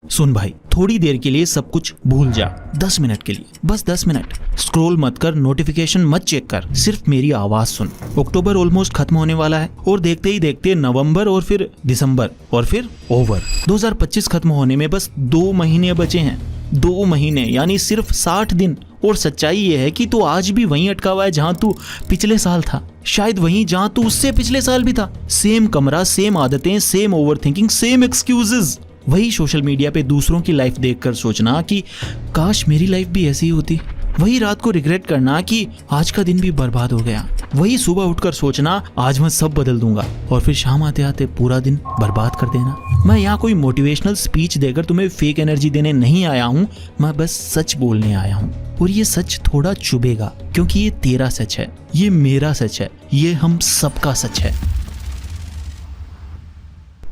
सुन भाई, थोड़ी देर के लिए सब कुछ भूल जा, 10 मिनट के लिए, बस 10 मिनट। स्क्रॉल मत कर, नोटिफिकेशन मत चेक कर, सिर्फ मेरी आवाज सुन। अक्टूबर ऑलमोस्ट खत्म होने वाला है और देखते ही देखते नवंबर और फिर दिसंबर और फिर ओवर। 2025 खत्म होने में बस 2 महीने बचे हैं। 2 महीने यानी सिर्फ 60 दिन। और सच्चाई ये है कि तू आज भी वहीं अटका हुआ है जहां तू पिछले साल था, शायद वहीं जहां तू उससे पिछले साल भी था। सेम कमरा, सेम आदतें, same over thinking, same excuses. वही सोशल मीडिया पे दूसरों की लाइफ देखकर सोचना कि काश मेरी लाइफ भी ऐसी ही होती। वही रात को रिग्रेट करना कि आज का दिन भी बर्बाद हो गया। वही सुबह उठकर सोचना आज मैं सब बदल दूंगा, और फिर शाम आते आते पूरा दिन बर्बाद कर देना। मैं यहाँ कोई मोटिवेशनल स्पीच देकर तुम्हें फेक एनर्जी देने नहीं आया हूँ, मैं बस सच बोलने आया हूँ। और ये सच थोड़ा चुभेगा क्योंकि ये तेरा सच है, ये मेरा सच है, ये हम सबका सच है।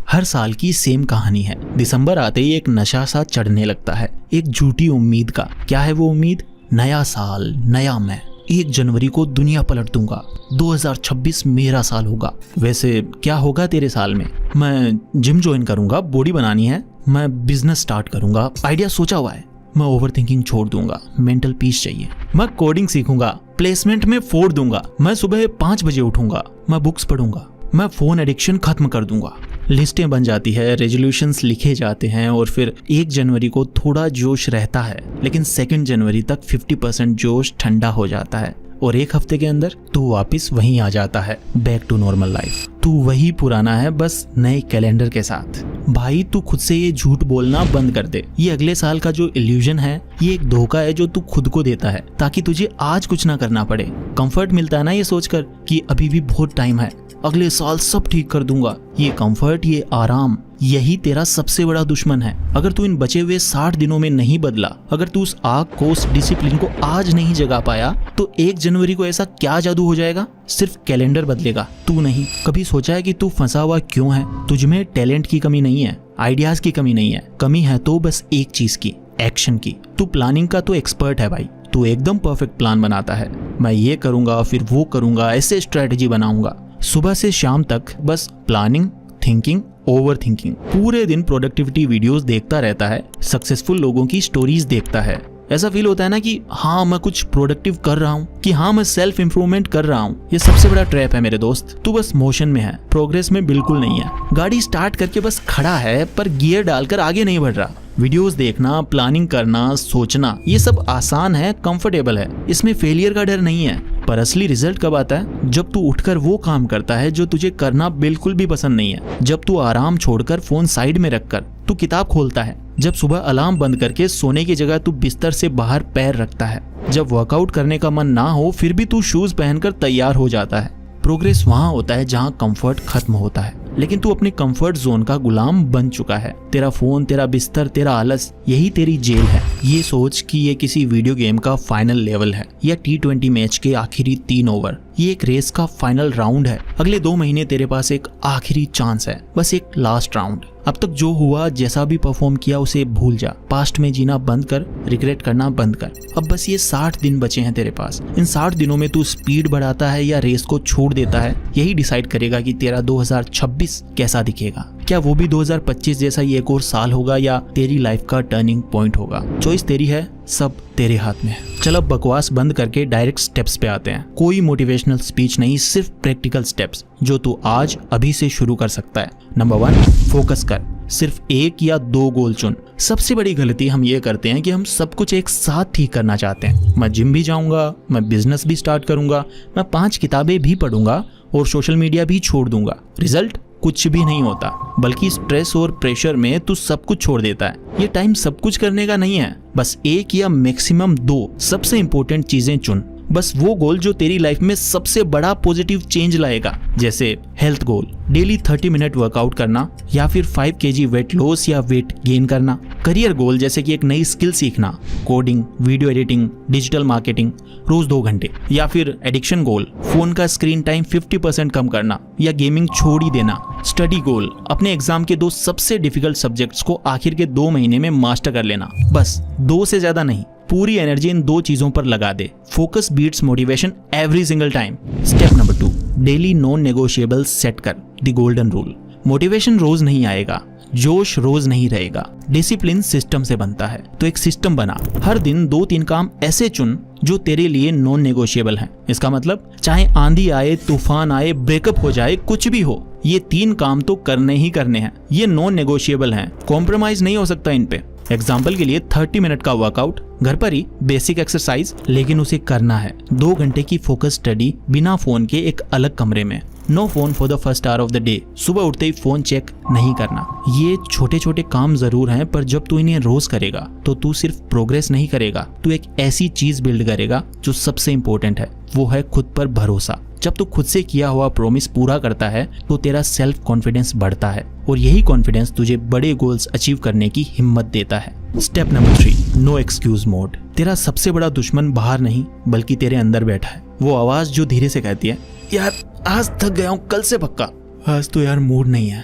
हर साल की सेम कहानी है। दिसंबर आते ही एक नशा सा चढ़ने लगता है, एक झूठी उम्मीद का। क्या है वो उम्मीद? नया साल, नया मैं। 1 जनवरी को दुनिया पलट दूंगा, 2026 मेरा साल होगा। वैसे क्या होगा तेरे साल में? मैं जिम ज्वाइन करूंगा, बॉडी बनानी है। मैं बिजनेस स्टार्ट करूंगा, आइडिया सोचा हुआ है। मैं ओवर थिंकिंग छोड़ दूंगा, मेंटल पीस चाहिए। मैं कोडिंग सीखूंगा, प्लेसमेंट में फोड़ दूंगा। मैं सुबह 5 बजे उठूंगा, मैं बुक्स पढ़ूंगा। मैं फोन एडिक्शन खत्म कर दूंगा। लिस्टें बन जाती है, रेजोल्यूशंस लिखे जाते हैं, और फिर 1 जनवरी को थोड़ा जोश रहता है, लेकिन 2 जनवरी तक 50% जोश ठंडा हो जाता है, और 1 हफ्ते के अंदर तू वापस वहीं आ जाता है, बैक टू नॉर्मल लाइफ। तू वही पुराना है, बस नए कैलेंडर के साथ। भाई तू खुद से ये झूठ बोलना बंद कर दे। ये अगले साल का जो इल्यूजन है, ये एक धोखा है जो तू खुद को देता है ताकि तुझे आज कुछ ना करना पड़े। कंफर्ट मिलता है ना ये सोचकर कि अभी भी बहुत टाइम है, अगले साल सब ठीक कर दूंगा। ये कंफर्ट, ये आराम, यही तेरा सबसे बड़ा दुश्मन है। अगर तू इन बचे हुए 60 दिनों में नहीं बदला, अगर तू उस आग को, उस डिसिप्लिन को आज नहीं जगा पाया, तो 1 जनवरी को ऐसा क्या जादू हो जाएगा? सिर्फ कैलेंडर बदलेगा, तू नहीं। कभी सोचा है कि तू फंसा हुआ क्यों है? तुझ में टैलेंट की कमी नहीं है, आइडियाज की कमी नहीं है। कमी है तो बस एक चीज की, एक्शन की। तू प्लानिंग का तो एक्सपर्ट है भाई, तू एकदम परफेक्ट प्लान बनाता है। मैं ये करूंगा, फिर वो करूंगा, ऐसे स्ट्रेटेजी बनाऊंगा। सुबह से शाम तक बस प्लानिंग, थिंकिंग, ओवर थिंकिंग। पूरे दिन प्रोडक्टिविटी वीडियोस देखता रहता है, सक्सेसफुल लोगों की स्टोरीज देखता है। ऐसा फील होता है ना कि हाँ मैं कुछ प्रोडक्टिव कर रहा हूँ, कि हाँ मैं सेल्फ इंप्रूवमेंट कर रहा हूँ। ये सबसे बड़ा ट्रैप है मेरे दोस्त। तू बस मोशन में है, प्रोग्रेस में बिल्कुल नहीं है। गाड़ी स्टार्ट करके बस खड़ा है, पर गियर डालकर आगे नहीं बढ़ रहा। वीडियोस देखना, प्लानिंग करना, सोचना, ये सब आसान है, कंफर्टेबल है, इसमें फेलियर का डर नहीं है। पर असली रिजल्ट कब आता है? जब तू उठकर वो काम करता है जो तुझे करना बिल्कुल भी पसंद नहीं है। जब तू आराम छोड़कर फोन साइड में रखकर तू किताब खोलता है। जब सुबह अलार्म बंद करके सोने की जगह तू बिस्तर से बाहर पैर रखता है। जब वर्कआउट करने का मन ना हो फिर भी तू शूज पहनकर तैयार हो जाता है। प्रोग्रेस वहां होता है जहां कंफर्ट खत्म होता है। लेकिन तू अपने कंफर्ट जोन का गुलाम बन चुका है। तेरा फोन, तेरा बिस्तर, तेरा आलस, यही तेरी जेल है। ये सोच कि ये किसी वीडियो गेम का फाइनल लेवल है या T20 मैच के आखिरी 3 ओवर। ये एक रेस का फाइनल राउंड है। अगले 2 महीने तेरे पास एक आखिरी चांस है, बस एक लास्ट राउंड। अब तक जो हुआ, जैसा भी परफॉर्म किया, उसे भूल जा। पास्ट में जीना बंद कर, रिग्रेट करना बंद कर। अब बस ये 60 दिन बचे हैं तेरे पास। इन 60 दिनों में तू स्पीड बढ़ाता है या रेस को छोड़ देता है, यही डिसाइड करेगा कि तेरा 2026 कैसा दिखेगा। क्या वो भी 2025 जैसा ही एक और साल होगा या तेरी लाइफ का टर्निंग पॉइंट होगा? चॉइस तेरी है, सब तेरे हाथ में है। चल अब बकवास बंद करके डायरेक्ट स्टेप्स पे आते हैं। कोई मोटिवेशनल स्पीच नहीं, सिर्फ प्रैक्टिकल स्टेप्स जो तू आज अभी से शुरू कर सकता है। नंबर 1, फोकस कर। सिर्फ 1 या 2 गोल चुन। सबसे बड़ी गलती हम ये करते हैं कि हम सब कुछ एक साथ ठीक करना चाहते हैं। मैं जिम भी जाऊंगा, मैं बिजनेस भी स्टार्ट करूंगा, मैं 5 किताबें भी पढ़ूंगा और सोशल मीडिया भी छोड़ दूंगा। रिजल्ट कुछ भी नहीं होता, बल्कि स्ट्रेस और प्रेशर में तू सब कुछ छोड़ देता है। ये टाइम सब कुछ करने का नहीं है। बस 1 या मैक्सिमम 2 सबसे इंपॉर्टेंट चीजें चुन। बस वो गोल जो तेरी लाइफ में सबसे बड़ा पॉजिटिव चेंज लाएगा। जैसे health goal, daily 30 minute workout करना, या फिर 5 kg वेट लॉस या वेट गेन करना। करियर गोल, जैसे कि एक नई स्किल सीखना, coding, video editing, digital marketing, रोज 2 घंटे। या फिर एडिक्शन गोल, फोन का स्क्रीन टाइम 50% कम करना या गेमिंग छोड़ ही देना। स्टडी गोल, अपने एग्जाम के 2 सबसे डिफिकल्ट सब्जेक्ट्स को आखिर के 2 महीने में मास्टर कर लेना। बस 2 से ज्यादा नहीं, पूरी एनर्जी इन 2 चीजों पर लगा दे। Focus beats motivation every single time. Step number 2, daily non negotiable set कर, द गोल्डन रूल। मोटिवेशन रोज नहीं आएगा, जोश रोज नहीं रहेगा, डिसिप्लिन सिस्टम से बनता है। तो एक सिस्टम बना, हर दिन 2-3 काम ऐसे चुन जो तेरे लिए नॉन नेगोशिएबल हैं। इसका मतलब चाहे आंधी आए, तूफान आए, ब्रेकअप हो जाए, कुछ भी हो, ये 3 काम तो करने ही करने हैं। ये नॉन नेगोशिएबल हैं, कॉम्प्रोमाइज नहीं हो सकता इन पे। एग्जाम्पल के लिए 30 मिनट का वर्कआउट, घर पर ही बेसिक एक्सरसाइज, लेकिन उसे करना है। 2 घंटे की फोकस स्टडी बिना फोन के एक अलग कमरे में। No phone for the first hour of the day, सुबह उठते ही फोन चेक नहीं करना। ये छोटे छोटे काम जरूर हैं, पर जब तू इन्हें रोज करेगा तो तू सिर्फ प्रोग्रेस नहीं करेगा, तू एक ऐसी चीज बिल्ड करेगा जो सबसे इंपॉर्टेंट है, वो है खुद पर भरोसा। जब तू खुद से किया हुआ प्रॉमिस पूरा करता है तो तेरा सेल्फ कॉन्फिडेंस बढ़ता है, और यही कॉन्फिडेंस तुझे बड़े गोल्स अचीव करने की हिम्मत देता है। Step number 3, no excuse mode. तेरा सबसे बड़ा दुश्मन बाहर नहीं बल्कि तेरे अंदर बैठा है। वो आवाज जो धीरे से कहती है, यार आज थक गया हूँ, कल से पक्का। आज तो यार मूड नहीं है,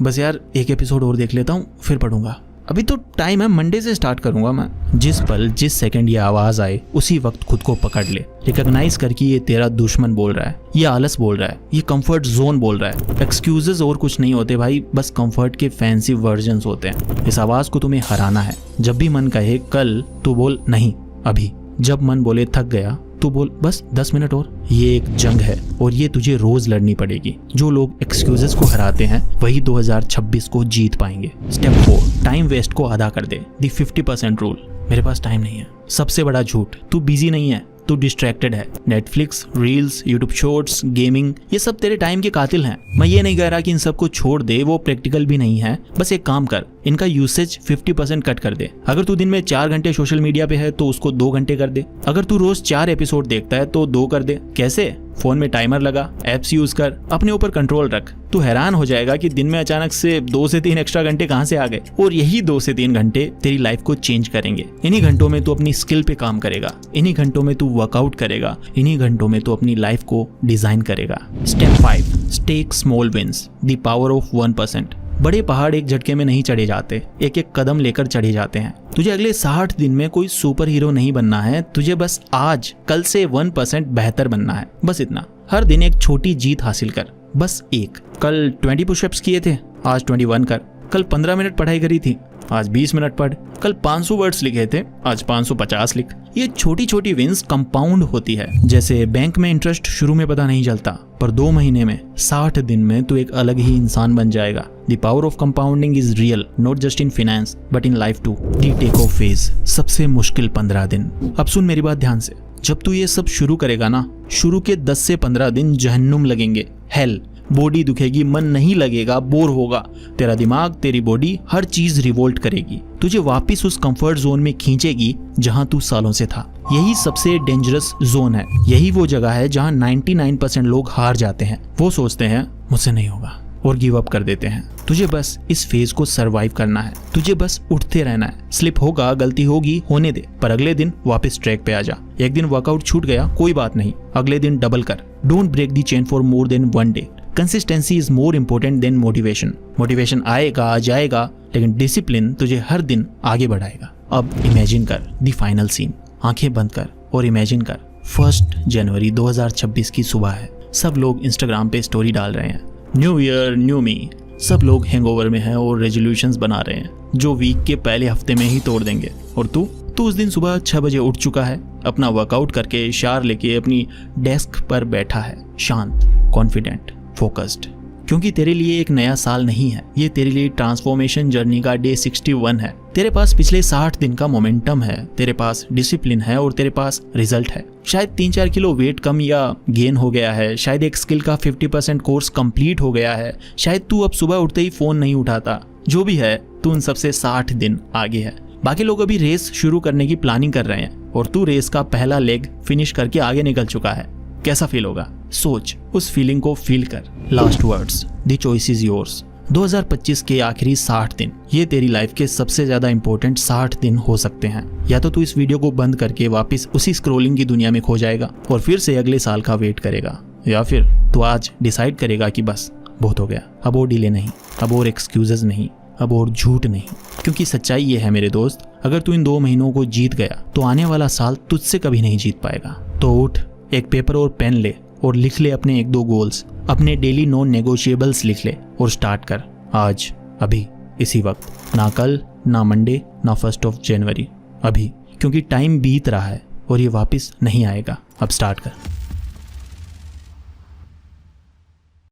बस यार एक एपिसोड और देख लेता हूँ फिर पढ़ूंगा। अभी तो टाइम है, मंडे से स्टार्ट करूंगा मैं। जिस पल जिस सेकंड ये आवाज आए उसी वक्त खुद को पकड़ ले। रिकॉग्नाइज करके ये तेरा दुश्मन बोल रहा है, ये आलस बोल रहा है, ये कंफर्ट जोन बोल रहा है। एक्सक्यूजेस और कुछ नहीं होते भाई, बस कंफर्ट के फैंसी वर्जन्स होते हैं। इस आवाज को तुम्हें हराना है। जब भी मन कहे कल, तो बोल नहीं अभी। जब मन बोले थक गया, तो बोल बस 10 मिनट और। ये एक जंग है और ये तुझे रोज लड़नी पड़ेगी। जो लोग एक्सक्यूजेस को हराते हैं वही 2026 को जीत पाएंगे। स्टेप 4, टाइम वेस्ट को आधा कर दे। दी 50% रूल। मेरे पास टाइम नहीं है, सबसे बड़ा झूठ। तू बिजी नहीं है, तू डिस्ट्रैक्टेड है। Netflix, reels, YouTube shorts, gaming, ये सब तेरे टाइम के कातिल हैं। मैं ये नहीं कह रहा कि इन सबको छोड़ दे, वो प्रैक्टिकल भी नहीं है। बस एक काम कर, इनका यूसेज 50% कट कर दे। अगर तू दिन में 4 घंटे सोशल मीडिया पे है तो उसको 2 घंटे कर दे। अगर तू रोज 4 एपिसोड देखता है तो 2 कर दे। कैसे? फोन में टाइमर लगा, एप्स यूज कर, अपने ऊपर कंट्रोल रख। तू हैरान हो जाएगा कि दिन में अचानक से 2 से 3 एक्स्ट्रा घंटे कहां से आ गए। और यही 2 से 3 घंटे तेरी लाइफ को चेंज करेंगे। इन्हीं घंटों में तू अपनी स्किल पे काम करेगा, इन्हीं घंटों में तू वर्कआउट करेगा, इन्हीं घंटों में तू अपनी लाइफ को डिजाइन करेगा। Step 5, take small wins. The power of 1%। बड़े पहाड़ एक झटके में नहीं चढ़े जाते, एक एक कदम लेकर चढ़े जाते हैं। तुझे अगले 60 दिन में कोई सुपर हीरो नहीं बनना है, तुझे बस आज कल से 1% बेहतर बनना है। बस इतना। हर दिन एक छोटी जीत हासिल कर, बस एक। कल 20 पुशअप्स किए थे, आज 21 कर। कल 15 मिनट पढ़ाई करी थी, आज 20 मिनट पढ़। कल 500 वर्ड्स लिखे थे, आज 550 लिख। ये छोटी छोटी विंस कंपाउंड होती है। जैसे बैंक में इंटरेस्ट शुरू में पता नहीं चलता, पर 2 महीने में, 60 दिन में तू एक अलग ही इंसान बन जाएगा। The power of compounding is real, not just in finance but in life too. The take off phase, सबसे मुश्किल 15 दिन। अब सुन मेरी बात ध्यान से। जब तू ये सब शुरू करेगा ना, शुरू के 10 से 15 दिन जहन्नुम लगेंगे, हेल। बॉडी दुखेगी, मन नहीं लगेगा, बोर होगा। तेरा दिमाग, तेरी बॉडी, हर चीज रिवोल्ट करेगी, तुझे वापस उस कंफर्ट जोन में खींचेगी जहां तू सालों से था। यही सबसे डेंजरस जोन है। यही वो जगह है जहां 99% लोग हार जाते हैं। वो सोचते हैं मुझसे नहीं होगा और गिव अप कर देते हैं। तुझे बस इस फेज को सरवाइव करना है, तुझे बस उठते रहना है। स्लिप होगा, गलती होगी, होने दे, पर अगले दिन वापस ट्रैक पे आ जा। एक दिन वर्कआउट छूट गया, कोई बात नहीं, अगले दिन डबल कर। Don't break the chain for more than 1 day. Consistency is more important than motivation. Motivation आएगा, आ जाएगा, लेकिन डिसिप्लिन तुझे हर दिन आगे बढ़ाएगा। अब इमेजिन कर दी फाइनल सीन। आंखें बंद कर और इमेजिन कर 1 जनवरी 2026 की सुबह है। सब लोग इंस्टाग्राम पे स्टोरी डाल रहे हैं, न्यू ईयर न्यू मी। सब लोग हैंगओवर में हैं और रेजोल्यूशंस बना रहे हैं जो वीक के पहले हफ्ते में ही तोड़ देंगे। और तू उस दिन सुबह 6 बजे उठ चुका है, अपना वर्कआउट करके शावर लेके अपनी डेस्क पर बैठा है, शांत, कॉन्फिडेंट, फोकस्ड। क्योंकि तेरे लिए एक नया साल नहीं है, ये तेरे लिए ट्रांसफॉर्मेशन जर्नी का डे 61 है। तेरे पास पिछले 60 दिन का मोमेंटम है, तेरे पास डिसिप्लिन है और तेरे पास रिजल्ट है। शायद 3-4 किलो वेट कम या गेन हो गया है, शायद एक स्किल का 50% कोर्स कंप्लीट हो गया है, शायद तू अब सुबह उठते ही फोन नहीं उठाता। जो भी है, तू उन सबसे 60 दिन आगे है। बाकी लोग अभी रेस शुरू करने की प्लानिंग कर रहे हैं और तू रेस का पहला लेग फिनिश करके आगे निकल चुका है। कैसा फील होगा? सोच, उस फीलिंग को फील कर। Last words, the choice is yours. 2025 के आखिरी 60 दिन, ये तेरी लाइफ के सबसे ज्यादा इंपॉर्टेंट 60 दिन हो सकते हैं। या तो तू इस वीडियो को बंद करके वापस उसी स्क्रोलिंग की दुनिया में खो जाएगा और फिर से अगले साल का वेट करेगा, या फिर तू आज डिसाइड करेगा कि बस बहुत हो गया, अब और डिले नहीं, अब और एक्सक्यूजेस नहीं, अब और झूठ नहीं। क्योंकि सच्चाई ये है मेरे दोस्त, अगर तू इन 2 महीनों को जीत गया तो आने वाला साल तुझसे कभी नहीं जीत पाएगा। तो उठ, एक पेपर और पेन ले और लिख ले अपने 1-2 गोल्स, अपने डेली नॉन नेगोशिएबल्स लिख ले और स्टार्ट कर आज, अभी। इसी वक्त, ना कल, ना मंडे, ना 1 जनवरी, अभी, क्योंकि टाइम बीत रहा है और ये वापस नहीं आएगा। अब स्टार्ट कर।